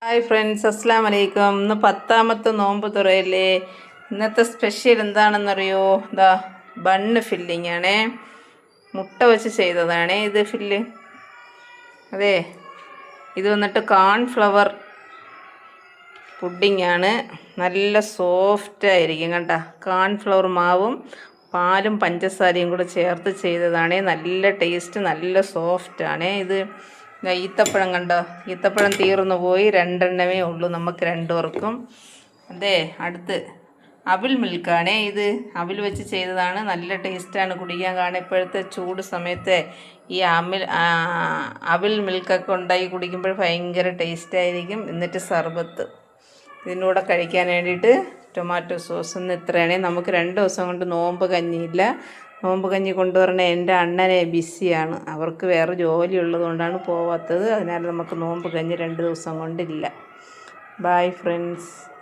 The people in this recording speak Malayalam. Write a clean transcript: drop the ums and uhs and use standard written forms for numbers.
ഹായ് ഫ്രണ്ട്സ്, അസ്സാം വലൈക്കും. ഇന്ന് 10ാമത്തെ നോമ്പ് തുറയല്ലേ. ഇന്നത്തെ സ്പെഷ്യൽ എന്താണെന്നറിയോ? ഇതാ ബണ്ണ് ഫില്ലിംഗ് ആണേ. മുട്ട വെച്ച് ചെയ്തതാണേ ഇത് ഫില്ല്. അതെ, ഇത് വന്നിട്ട് കോൺഫ്ലവർ പുഡിംഗ് ആണ്. നല്ല സോഫ്റ്റ് ആയിരിക്കും കേട്ടോ. കോൺഫ്ലവർ മാവും പാലും പഞ്ചസാരയും കൂടെ ചേർത്ത് ചെയ്തതാണ്. നല്ല ടേസ്റ്റ്, നല്ല സോഫ്റ്റ് ആണ് ഇത്. ഈത്തപ്പഴം കണ്ടോ, ഈത്തപ്പഴം തീർന്നു പോയി, 2 ഉള്ളൂ നമുക്ക് 2 പേർക്കും. അതെ, അടുത്ത് അവിൽ മിൽക്കാണേ. ഇത് അവിൽ വെച്ച് ചെയ്തതാണ്. നല്ല ടേസ്റ്റാണ് കുടിക്കാൻ. കാണാൻ ഇപ്പോഴത്തെ ചൂട് സമയത്ത് ഈ അവിൽ മിൽക്കൊക്കെ ഉണ്ടാക്കി കുടിക്കുമ്പോൾ ഭയങ്കര ടേസ്റ്റായിരിക്കും. എന്നിട്ട് സർബത്ത് ഇതിൻ്റെ കൂടെ കഴിക്കാൻ വേണ്ടിയിട്ട് ടൊമാറ്റോ സോസ്. ഇന്ന് ഇത്രയാണേ. നമുക്ക് 2 ദിവസം കൊണ്ട് നോമ്പ് കഞ്ഞിയില്ല. നോമ്പ് കഞ്ഞി കൊണ്ടുവരണ എൻ്റെ അണ്ണനെ ബിസിയാണ്. അവർക്ക് വേറെ ജോലി ഉള്ളതുകൊണ്ടാണ് പോവാത്തത്. അതിനാൽ നമുക്ക് നോമ്പ് കഞ്ഞി 2 ദിവസം കൊണ്ടില്ല. Bye friends.